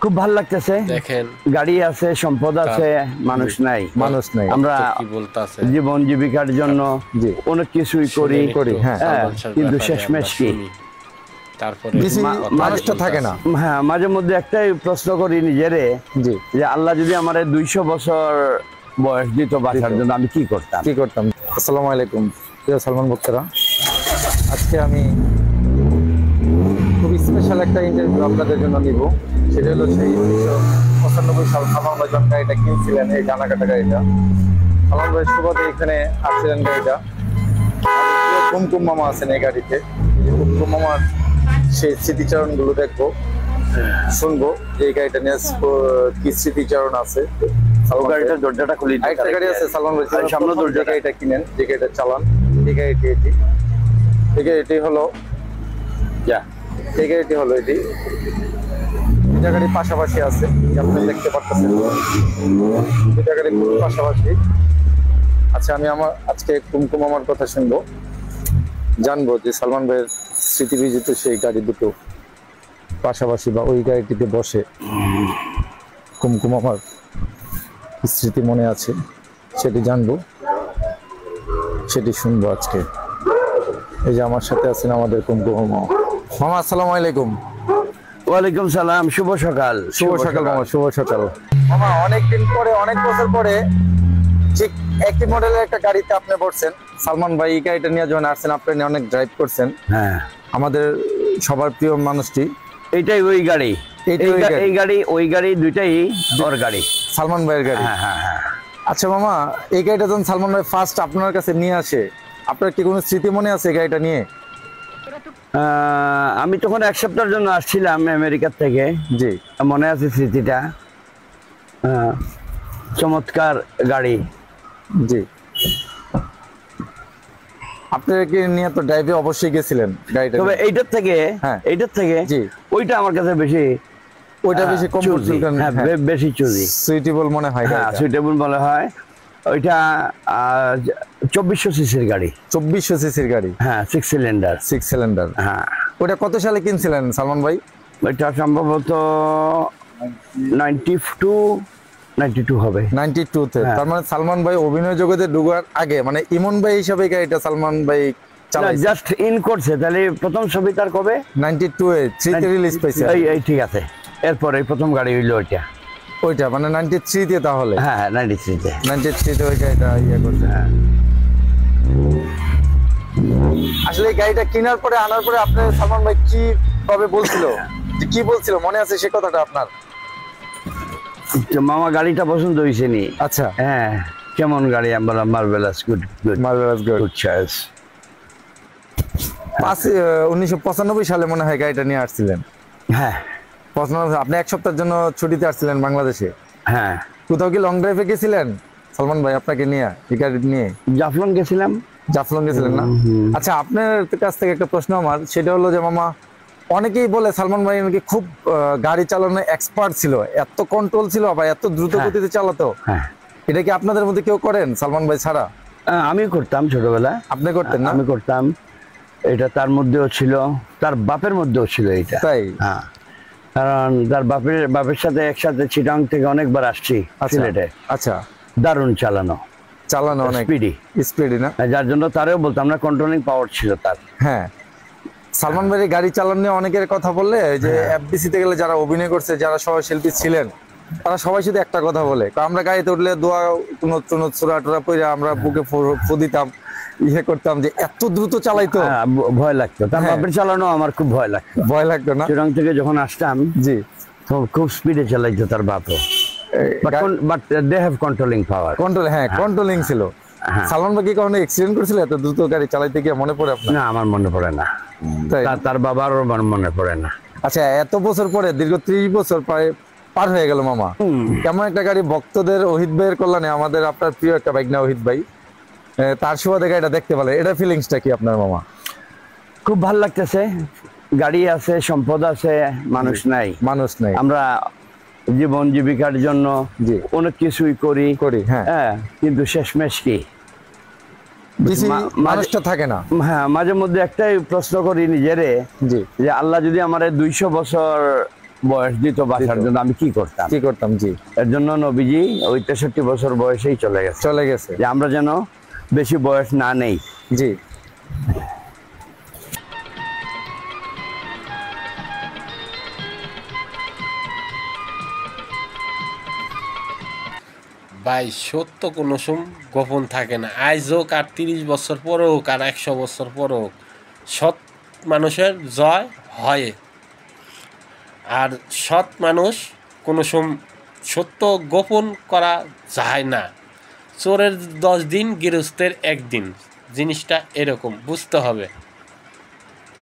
খুব ভালো লাগতেছে। দেখেন গাড়ি আছে, সম্পদ আছে, মানুষ নাই। আমরা জীবন জীবিকার জন্য অনেক কিছুই করি, হ্যাঁ, কিন্তু শেষমেশ কি মানুষটা থাকে না। হ্যাঁ, মাঝে মধ্যে একটাই প্রশ্ন করি নিজেরে যে আল্লাহ যদি আমার 200 বছর বয়স দিত বাঁচার জন্য, আমি কি করতাম। আসসালামু আলাইকুম প্রিয় সালমান ভক্তরা, আজকে আমি খুব স্পেশাল একটা ইন্টারভিউ আপনাদের জন্য নিব। সেটা হলো সেই 1995 সাল সালমান ভাই যখন গাড়িটা কিনছিলেন, এই ডানাকাটা গাড়িটা। সালমান ভাই সুবাদে এখানে আসছিলেন গাড়িটা। কুমকুম মামা আছেন এই গাড়িতে। কুমকুম মামার সেই স্মৃতিচারণগুলো দেখবো, শুনবো যে এই গাড়িটা নিয়ে কি স্মৃতিচারণ আছে। গাড়িটার দরজাটা খুলি। আরেকটা গাড়ি আছে সালমান ভাই সামনে দরজা, গাড়িটা কিনেন, যে গাড়িটা চালান, এই গাড়িটি এটি হলো এটি দুইটা গাড়ি পাশাপাশি আছে, আপনি দেখতে পাচ্ছেন দুইটা গাড়ি পাশাপাশি। আচ্ছা, আমি আজকে কুমকুম আমার কথা শুনবো, জানবো যে সালমান ভাইয়ের স্মৃতিবিজিত সেই গাড়ি দুটো পাশাপাশি বা ওই গাড়িটিতে বসে কুমকুম আমার স্মৃতি মনে আছে, সেটি জানবো, সেটি শুনবো আজকে। এই যে আমার সাথে আছেন আমাদের কুমকুম মামা। আসসালামু আলাইকুম। ওয়ালাইকুম সালাম, শুভ সকাল। মামা, শুভ সকাল। মামা, অনেকদিন পরে, অনেক বছর পরে ঠিক একই মডেলের একটা গাড়িতে আপনি বসছেন। সালমান ভাই এই গাড়িটা নিয়ে যখন আসছেন, আপনি অনেক ড্রাইভ করছেন। হ্যাঁ, আমাদের সবার প্রিয় মানুষটি। এইটাই ওই গাড়ি, এই গাড়ি ওই গাড়ি, দুইটাই ওর গাড়ি, সালমান ভাইয়ের গাড়ি। হ্যাঁ। আচ্ছা মামা, এই গাড়িটা যখন সালমান ভাই ফার্স্ট আপনার কাছে নিয়ে আসে, আপনার কি কোনো স্মৃতি মনে আছে এই গাড়িটা নিয়ে? আমি তখন 1 সপ্তাহের জন্য আসছিলাম আমেরিকা থেকে। জি, মনে আছে স্মৃতিটা। চমৎকার গাড়ি। জি, আপনাকে নিয়ে তো ড্রাইভে অবশ্যই গেছিলেন গাড়িটা। তবে এইটার থেকে জি, ওইটা আমার কাছে বেশি, ওইটা বেশি কমফোর্টেবল, বেশি চুজি, সুইটেবল মনে হয়। হ্যাঁ, সুইটেবল মনে হয়। ওইটা 2400 সিসির গাড়ি। 2400 সিসির গাড়ি, হ্যাঁ, 6 সিলিন্ডার। হ্যাঁ, ওটা কত সালে কিনছিলেন সালমান ভাই? ওইটা সম্ভবত 92 হবে। 92 তে। তার মানে সালমান ভাই অভিনয় জগতে ঢোকার আগে, মানে ইমন ভাই হিসাবে গাড়িটা সালমান ভাই চালাইছে, জাস্ট ইন করছে। তাহলে প্রথম ছবি তার কবে? 92 এ 3 তে রিলিজ পাইছে। এই ঠিক আছে, এরপর এই প্রথম গাড়ি হইলো ওইটা মানে 93 তে। তাহলে হ্যাঁ, 93 তে ওই গাড়িটা করছে। হ্যাঁ, আসলে এই গাড়িটা কেনার পরে, আনার পরে আপনি সালমান ভাই কি ভাবে বলছিল, যে কি বলছিল মনে আছে সে কথাটা আপনার? মামা, গাড়িটা পছন্দ হয়েছে নি? আচ্ছা, হ্যাঁ, কেমন গাড়ি? আমরা মার্ভেলাস, গুড চয়েস। 1995 সালে মনে হয় গাড়িটা নিয়ে আসছিলেন। হ্যাঁ, 95। আপনি 1 সপ্তাহের জন্য ছুটিতে আসছিলেন বাংলাদেশে। হ্যাঁ। কোথাও কি লং ড্রাইভে গেছিলেন সালমান ভাই আপনাকে নিয়ে, এই গাড়ি নিয়ে? জাফলং গেছিলাম না? আচ্ছা, আপনার কাছ থেকে একটা প্রশ্ন আমার, সেটা হলো যে মামা, অনেকেই বলে সালমান ভাই নাকি খুব গাড়ি চালানো এক্সপার্ট ছিল, এত কন্ট্রোল ছিল বা এত দ্রুত গতিতে চালাতো। এটা কি আপনাদের মধ্যে কেউ করেন সালমান ভাই ছাড়া? আমি করতাম ছোটবেলা। আপনি করতেন না? আমি করতাম। এটা তার মধ্যেও ছিল, তার বাপের মধ্যেও ছিল এটা। তাই? হ্যাঁ, কারণ তার বাপের সাথে একসাথে চিটাং থেকে অনেকবার আসছি সিলেটে। আচ্ছা, দারুণ চালানো অনেক স্পিডি না? যার জন্য তারেও বলতাম না, কন্ট্রোলিং পাওয়ার ছিল তার। হ্যাঁ, সালমান ভাই গাড়ি চালানো নিয়ে অনেকের কথা বললে, যে এফডিসিতে গেলে যারা অভিনয় করছে, যারা সহশিল্পী ছিলেন, তারা সবাই শুধু একটা কথা বলে, আমরা গাড়িতে উঠলে দোয়া কুনুত সুরা টুরা পড়ে আমরা বুকে ফু দিতাম, করতাম, যে এত দ্রুত চালাইতো, ভয় লাগতো। তার বাপের চালানো আমার খুব ভয় লাগতো না? চিটাং থেকে যখন আসতাম, জি, খুব স্পিডে চালাইতো তার বাপও। But they have controlling power. Controlling ছিল। সালমান ভাই কি কখনো অ্যাক্সিডেন্ট করেছিল এত দ্রুত গাড়ি চালাইতে গিয়ে? মনে পড়ে আপনার? না, আমার মনে পড়ে না। তার বাবারও মনে পড়ে না। আচ্ছা, এত বছর পরে, দীর্ঘ 30 বছর প্রায় পার হয়ে গেল মামা, কেমন একটা গাড়ি ভক্তদের, ওহিদ ভাইয়ের কল্যাণে, আমাদের আপনার প্রিয় একটা বাইক না ওহিদ ভাই, তার সুবাদে গাড়িটা দেখতে পেলেন, এটা ফিলিংসটা কি আপনার মামা? খুব ভালো লাগতেছে। গাড়ি আছে, সম্পদ আছে, মানুষ নাই। আমরা জীবন জীবিকার জন্য অনেক কিছুই করি, হ্যাঁ, কিন্তু শেষমেশ কি মানুষটা থাকে না। হ্যাঁ, মাঝে মধ্যে একটাই প্রশ্ন করি নিজেরে যে আল্লাহ যদি আমার 200 বছর বয়স দিত বাঁচার জন্য আমি কি করতাম জি এর জন্য নবীজি ওই 63 বছর বয়সেই চলে গেছে যে আমরা যেন বেশি বয়স না নেই। জি ভাই সত্য কোনো গোপন থাকে না, আজ হোক আর 30 বছর পরে হোক আর 100 বছর পরে হোক, সৎ মানুষের জয় হয়। আর সৎ মানুষ কোনো সত্য গোপন করা যায় না। চোরের 10 দিন, গৃহস্থের 1 দিন, জিনিসটা এরকম বুঝতে হবে।